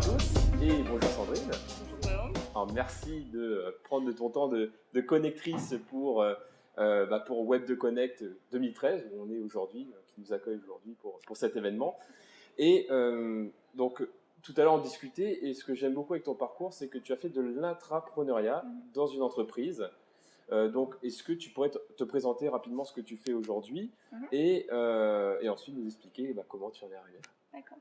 tous et bonjour Sandrine. Bonjour Jérôme. Alors, merci de prendre de ton temps de connectrice pour Web de Connect 2013 où on est aujourd'hui, qui nous accueille aujourd'hui pour cet événement. Et donc tout à l'heure on discutait et ce que j'aime beaucoup avec ton parcours, c'est que tu as fait de l'intrapreneuriat dans une entreprise. Donc, est-ce que tu pourrais te présenter rapidement ce que tu fais aujourd'hui et ensuite nous expliquer comment tu en es arrivé? D'accord.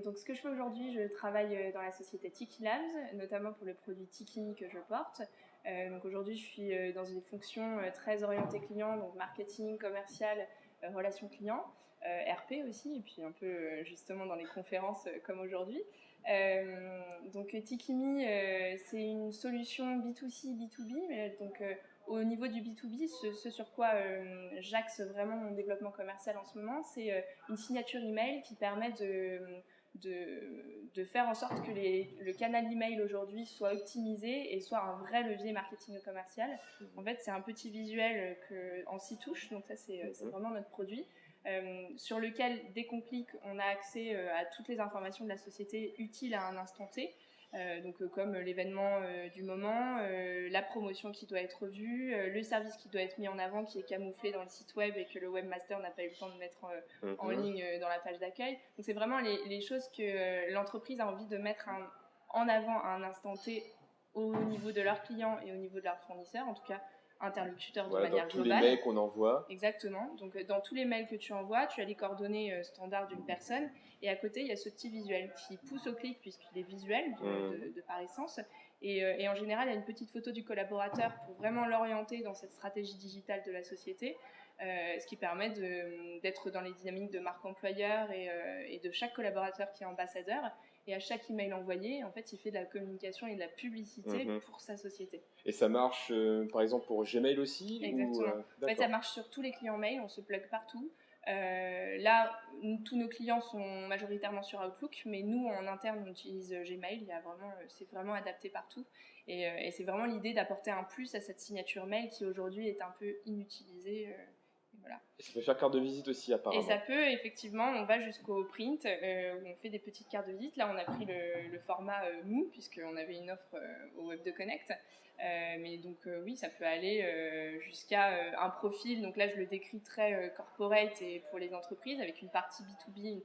Donc, ce que je fais aujourd'hui, je travaille dans la société Tiki Labs, notamment pour le produit Tikimi que je porte. Donc, aujourd'hui, je suis dans une fonction très orientée client, donc marketing, commercial, relations clients, RP aussi, et puis un peu justement dans les conférences comme aujourd'hui. Donc, Tikimi, c'est une solution B2C, B2B, mais donc au niveau du B2B, ce sur quoi j'axe vraiment mon développement commercial en ce moment, c'est une signature email qui permet de faire en sorte que le canal email aujourd'hui soit optimisé et soit un vrai levier marketing commercial. En fait, c'est un petit visuel en 6 touches, donc ça c'est vraiment notre produit. Sur lequel, dès qu'on clique, on a accès à toutes les informations de la société utiles à un instant T. Comme l'événement du moment, la promotion qui doit être vue, le service qui doit être mis en avant, qui est camouflé dans le site web et que le webmaster n'a pas eu le temps de mettre en ligne dans la page d'accueil. Donc c'est vraiment les choses que l'entreprise a envie de mettre en avant à un instant T au niveau de leurs clients et au niveau de leurs fournisseurs, en tout cas interlocuteurs de manière globale. Dans tous les mails qu'on envoie. Exactement. Donc, dans tous les mails que tu envoies, tu as les coordonnées standards d'une personne. Et à côté, il y a ce petit visuel qui pousse au clic puisqu'il est visuel de par essence. Et en général, il y a une petite photo du collaborateur pour vraiment l'orienter dans cette stratégie digitale de la société. Ce qui permet d'être dans les dynamiques de marque employeur et de chaque collaborateur qui est ambassadeur. Et à chaque email envoyé, en fait, il fait de la communication et de la publicité pour sa société. Et ça marche, par exemple, pour Gmail aussi? Exactement. En fait, ça marche sur tous les clients mail, on se plug partout. Là, tous nos clients sont majoritairement sur Outlook, mais nous, en interne, on utilise Gmail. C'est vraiment adapté partout. Et c'est vraiment l'idée d'apporter un plus à cette signature mail qui, aujourd'hui, est un peu inutilisée. Voilà. Et ça peut faire carte de visite aussi, apparemment. Et ça peut, effectivement, on va jusqu'au print, où on fait des petites cartes de visite. Là, on a pris le format mou, puisqu'on avait une offre au Web de Connect. Mais donc, oui, ça peut aller jusqu'à un profil. Donc là, je le décris très corporate et pour les entreprises, avec une partie B2B,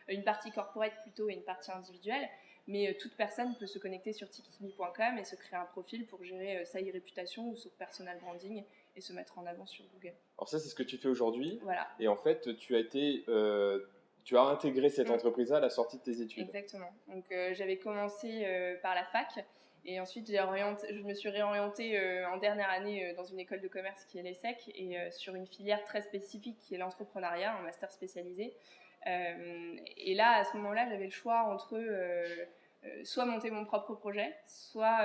une partie corporate plutôt et une partie individuelle. Mais toute personne peut se connecter sur tikimi.com et se créer un profil pour gérer sa e-réputation ou son personal branding et se mettre en avant sur Google. Alors ça, c'est ce que tu fais aujourd'hui. Voilà. Et en fait, tu as intégré cette entreprise-là à la sortie de tes études. Exactement. Donc j'avais commencé par la fac et ensuite je me suis réorientée en dernière année dans une école de commerce qui est l'ESSEC et sur une filière très spécifique qui est l'entrepreneuriat, un master spécialisé. Et là, à ce moment-là, j'avais le choix entre soit monter mon propre projet, soit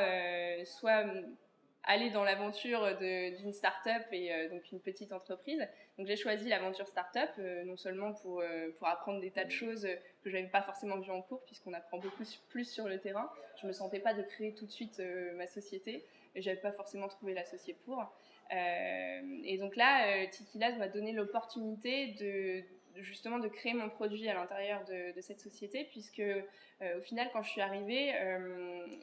aller dans l'aventure d'une start-up et donc une petite entreprise. Donc j'ai choisi l'aventure start-up, non seulement pour apprendre des tas de choses que je n'avais pas forcément vues en cours, puisqu'on apprend beaucoup plus sur le terrain. Je ne me sentais pas de créer tout de suite ma société, et je n'avais pas forcément trouvé l'associé pour. Et donc là, Tiki Labs m'a donné l'opportunité justement de créer mon produit à l'intérieur de cette société, puisque au final, quand je suis arrivée,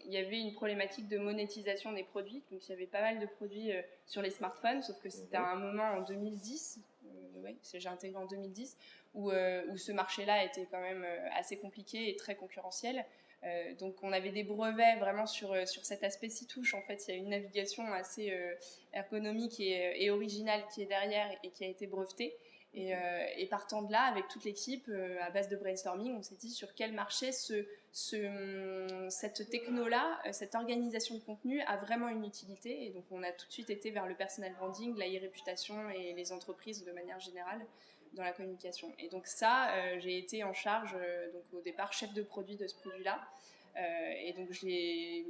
il y avait une problématique de monétisation des produits. Donc il y avait pas mal de produits sur les smartphones, sauf que c'était à un moment en 2010, j'ai intégré en 2010, où ce marché-là était quand même assez compliqué et très concurrentiel. Donc on avait des brevets vraiment sur cet aspect 6 touches. En fait, il y a une navigation assez ergonomique et originale qui est derrière et qui a été brevetée. Et partant de là, avec toute l'équipe, à base de brainstorming, on s'est dit sur quel marché cette techno-là, cette organisation de contenu a vraiment une utilité. Et donc on a tout de suite été vers le personal branding, la e-réputation et les entreprises de manière générale dans la communication. Et donc ça, j'ai été en charge, donc au départ, chef de produit de ce produit-là. Et donc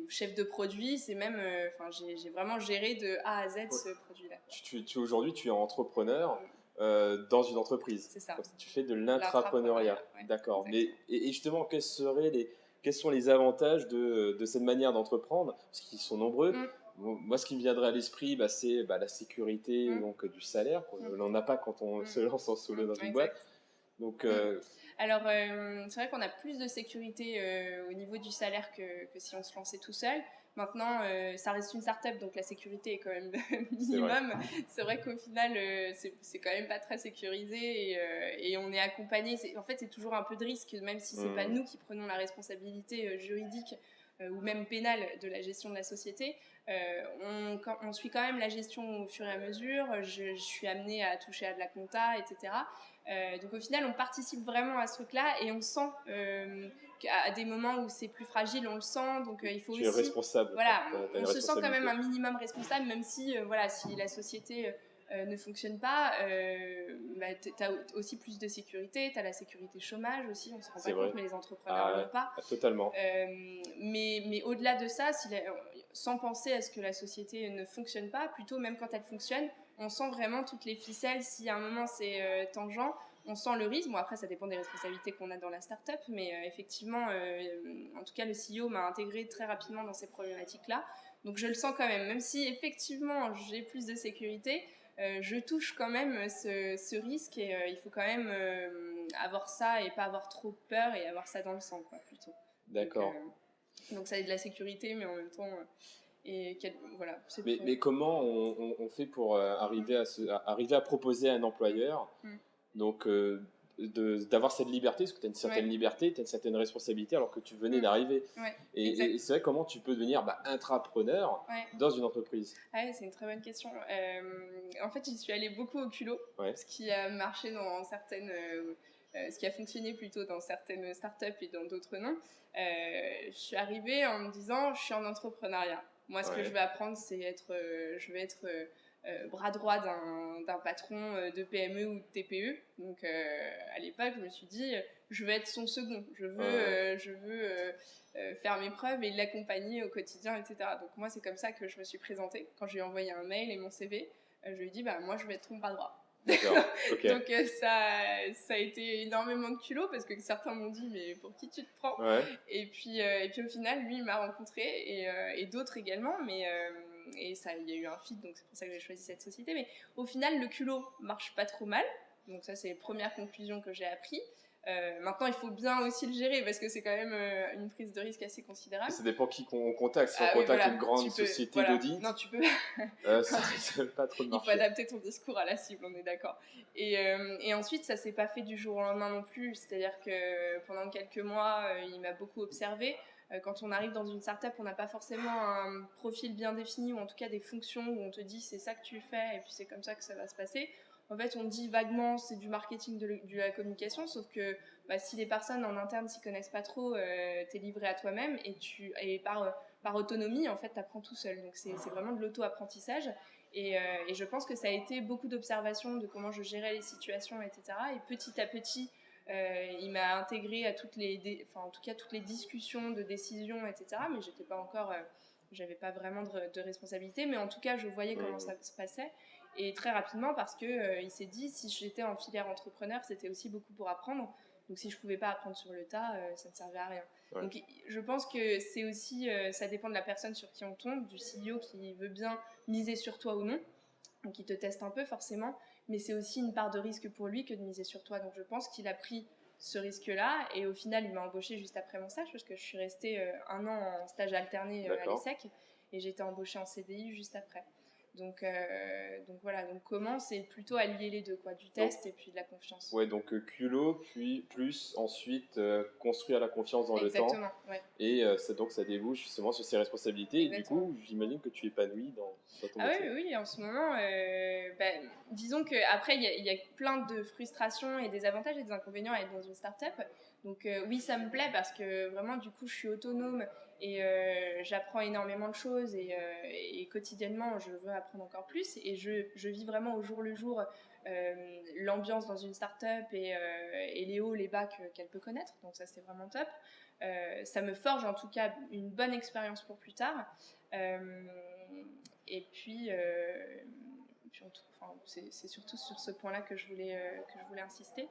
chef de produit, c'est même, j'ai vraiment géré de A à Z ce produit-là. Aujourd'hui, tu es entrepreneur. Dans une entreprise. C'est ça. Tu fais de l'intrapreneuriat. Ouais, d'accord. Et justement, quels sont les avantages de cette manière d'entreprendre? Parce qu'ils sont nombreux. Moi, ce qui me viendrait à l'esprit, c'est la sécurité donc, du salaire. On n'en a pas quand on se lance en solo dans une boîte. Donc, Alors, c'est vrai qu'on a plus de sécurité au niveau du salaire que si on se lançait tout seul. Maintenant, ça reste une start-up, donc la sécurité est quand même minimum. C'est vrai qu'au final, c'est quand même pas très sécurisé et on est accompagné. En fait, c'est toujours un peu de risque, même si c'est pas nous qui prenons la responsabilité juridique ou même pénale de la gestion de la société. On suit quand même la gestion au fur et à mesure. Je suis amenée à toucher à de la compta, etc. Donc au final, on participe vraiment à ce truc-là et on sent qu'à des moments où c'est plus fragile, on le sent. Donc il faut tu aussi... es responsable. Voilà, on se sent quand même un minimum responsable, même si, si la société ne fonctionne pas, tu as aussi plus de sécurité, tu as la sécurité chômage aussi, on se rend pas compte, mais les entrepreneurs n'en ont pas. Totalement. Mais au-delà de ça, sans penser à ce que la société ne fonctionne pas, plutôt même quand elle fonctionne, on sent vraiment toutes les ficelles. Si à un moment c'est tangent, on sent le risque. Bon, après, ça dépend des responsabilités qu'on a dans la start-up, mais effectivement, en tout cas, le CEO m'a intégré très rapidement dans ces problématiques-là. Donc, je le sens quand même si effectivement j'ai plus de sécurité, je touche quand même ce risque et il faut quand même avoir ça et pas avoir trop peur et avoir ça dans le sang, quoi, plutôt. D'accord. Donc, ça a de la sécurité, mais en même temps... voilà, mais comment on fait pour arriver à proposer à un employeur donc d'avoir cette liberté, parce que tu as une certaine liberté, tu as une certaine responsabilité alors que tu venais d'arriver. Et c'est vrai, comment tu peux devenir intrapreneur dans une entreprise? C'est une très bonne question. En fait, j'y suis allée beaucoup au culot, ce qui a marché dans certaines... ce qui a fonctionné plutôt dans certaines startups et dans d'autres non. Je suis arrivée en me disant, je suis en entrepreneuriat. Moi, ce que je veux apprendre, c'est je vais être bras droit d'un patron de PME ou de TPE. Donc, à l'époque, je me suis dit, je veux être son second. Je veux faire mes preuves et l'accompagner au quotidien, etc. Donc, moi, c'est comme ça que je me suis présentée. Quand je lui ai envoyé un mail et mon CV, je lui ai dit, moi, je vais être ton bras droit. D'accord. Okay. Donc ça a été énormément de culot parce que certains m'ont dit mais pour qui tu te prends? Et puis au final lui il m'a rencontré et d'autres également, mais et ça il y a eu un fit, donc c'est pour ça que j'ai choisi cette société. Mais au final le culot marche pas trop mal, donc ça c'est les premières conclusions que j'ai appris. Maintenant, il faut bien aussi le gérer parce que c'est quand même une prise de risque assez considérable. Et ça dépend qui on contacte. Si on contacte une grande société d'audit, non, tu peux. Ça pas trop de marché. Il faut adapter ton discours à la cible, on est d'accord. Et ensuite, ça s'est pas fait du jour au lendemain non plus. C'est-à-dire que pendant quelques mois, il m'a beaucoup observé. Quand on arrive dans une startup, on n'a pas forcément un profil bien défini ou en tout cas des fonctions où on te dit c'est ça que tu fais et puis c'est comme ça que ça va se passer. En fait, on dit vaguement c'est du marketing, de la communication, sauf que si les personnes en interne s'y connaissent pas trop, t'es livré à toi-même et par autonomie, en fait, t'apprends tout seul. Donc c'est vraiment de l'auto-apprentissage. Et je pense que ça a été beaucoup d'observations de comment je gérais les situations, etc. Et petit à petit, il m'a intégré à toutes les discussions de décision, etc. Mais j'étais pas encore, j'avais pas vraiment de responsabilité, mais en tout cas, je voyais comment ça se passait. Et très rapidement, parce que il s'est dit, si j'étais en filière entrepreneur, c'était aussi beaucoup pour apprendre. Donc si je pouvais pas apprendre sur le tas, ça ne servait à rien. Donc je pense que c'est aussi, ça dépend de la personne sur qui on tombe, du CEO qui veut bien miser sur toi ou non, donc il te teste un peu forcément, mais c'est aussi une part de risque pour lui que de miser sur toi. Donc je pense qu'il a pris ce risque-là et au final il m'a embauchée juste après mon stage parce que je suis restée 1 an en stage alterné à l'ESSEC et j'ai été embauchée en CDI juste après. Donc voilà, donc comment c'est plutôt allier les deux, quoi, du test et puis de la confiance. Ouais, donc culot, puis plus ensuite construire la confiance dans le temps. Exactement, ouais. Et donc ça débouche justement sur ses responsabilités. Exactement. Et du coup, j'imagine que tu épanouis dans ton métier. Oui, en ce moment, disons qu'après, il y a plein de frustrations et des avantages et des inconvénients à être dans une start-up. Donc oui, ça me plaît parce que vraiment, du coup, je suis autonome et j'apprends énormément de choses et quotidiennement, je veux apprendre encore plus. Et je vis vraiment au jour le jour l'ambiance dans une start-up et les hauts, les bas qu'elle peut connaître. Donc ça, c'est vraiment top. Ça me forge en tout cas une bonne expérience pour plus tard. Et puis c'est surtout sur ce point-là que je voulais insister.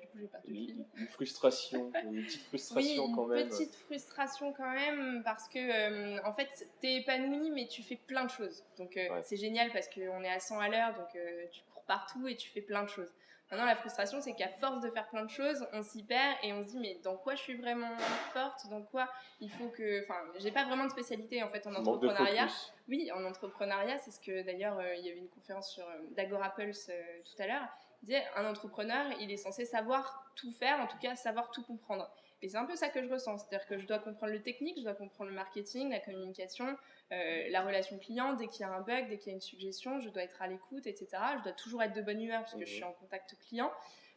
Du coup, j'ai perdu le fil. Une frustration, une petite frustration quand même. Une petite frustration quand même parce que en fait, t'es épanoui, mais tu fais plein de choses. Donc c'est génial parce qu'on est à 100 à l'heure, donc tu cours partout et tu fais plein de choses. Maintenant, la frustration, c'est qu'à force de faire plein de choses, on s'y perd et on se dit, mais dans quoi je suis vraiment forte? Dans quoi il faut que... Enfin, j'ai pas vraiment de spécialité en fait en entrepreneuriat. Oui, en entrepreneuriat, c'est ce que d'ailleurs, il y avait une conférence sur d'Agora Pulse tout à l'heure. Il disait, un entrepreneur, il est censé savoir tout faire, en tout cas savoir tout comprendre. Et c'est un peu ça que je ressens, c'est-à-dire que je dois comprendre le technique, je dois comprendre le marketing, la communication, la relation client, dès qu'il y a un bug, dès qu'il y a une suggestion, je dois être à l'écoute, etc. Je dois toujours être de bonne humeur parce que je suis en contact client.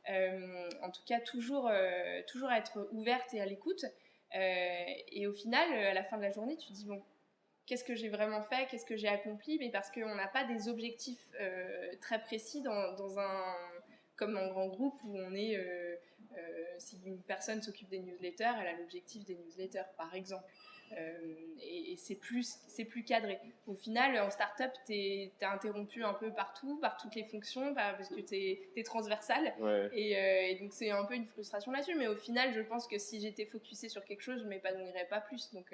En tout cas, toujours être ouverte et à l'écoute. Et au final, à la fin de la journée, tu te dis, bon, qu'est-ce que j'ai vraiment fait, qu'est-ce que j'ai accompli? Mais parce qu'on n'a pas des objectifs très précis comme en grand groupe où on est... si une personne s'occupe des newsletters, elle a l'objectif des newsletters, par exemple. Et c'est plus cadré. Au final, en start-up, t'es interrompu un peu partout, par toutes les fonctions, parce que t'es transversal. Ouais. Et donc, c'est un peu une frustration là-dessus. Mais au final, je pense que si j'étais focusée sur quelque chose, je ne m'épanouirais pas plus. Donc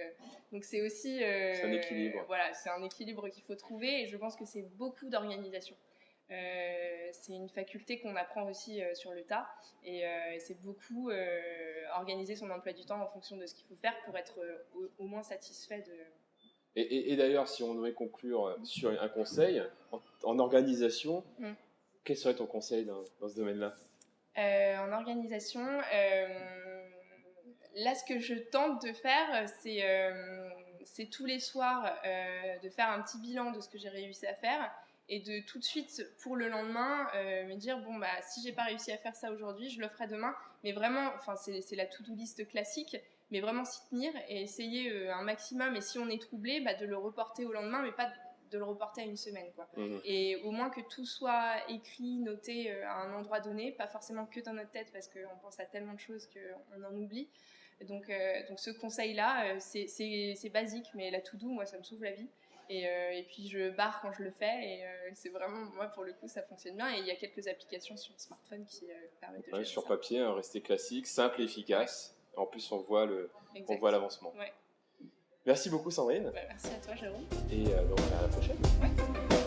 c'est aussi... c'est un équilibre. Voilà, c'est un équilibre qu'il faut trouver. Et je pense que c'est beaucoup d'organisation. C'est une faculté qu'on apprend aussi sur le tas et c'est beaucoup organiser son emploi du temps en fonction de ce qu'il faut faire pour être au moins satisfait de... Et d'ailleurs, si on devait conclure sur un conseil en organisation, quel serait ton conseil dans ce domaine-là? En organisation, là ce que je tente de faire, c'est tous les soirs de faire un petit bilan de ce que j'ai réussi à faire et de tout de suite, pour le lendemain, me dire, bon, bah, si j'ai pas réussi à faire ça aujourd'hui, je le ferai demain. Mais vraiment, enfin, c'est la to-do list classique, mais vraiment s'y tenir et essayer un maximum. Et si on est troublé, bah, de le reporter au lendemain, mais pas de le reporter à une semaine, quoi. Et au moins que tout soit écrit, noté à un endroit donné, pas forcément que dans notre tête, parce qu'on pense à tellement de choses qu'on en oublie. Donc ce conseil-là, c'est basique, mais la to-do, moi, ça me sauve la vie. Et puis je barre quand je le fais et c'est vraiment, moi pour le coup ça fonctionne bien et il y a quelques applications sur le smartphone qui permettent de gérer sur ça. Papier, rester classique, simple et efficace. En plus on voit l'avancement. Ouais. Merci beaucoup Sandrine. Merci à toi Jérôme. Et donc à la prochaine. Ouais.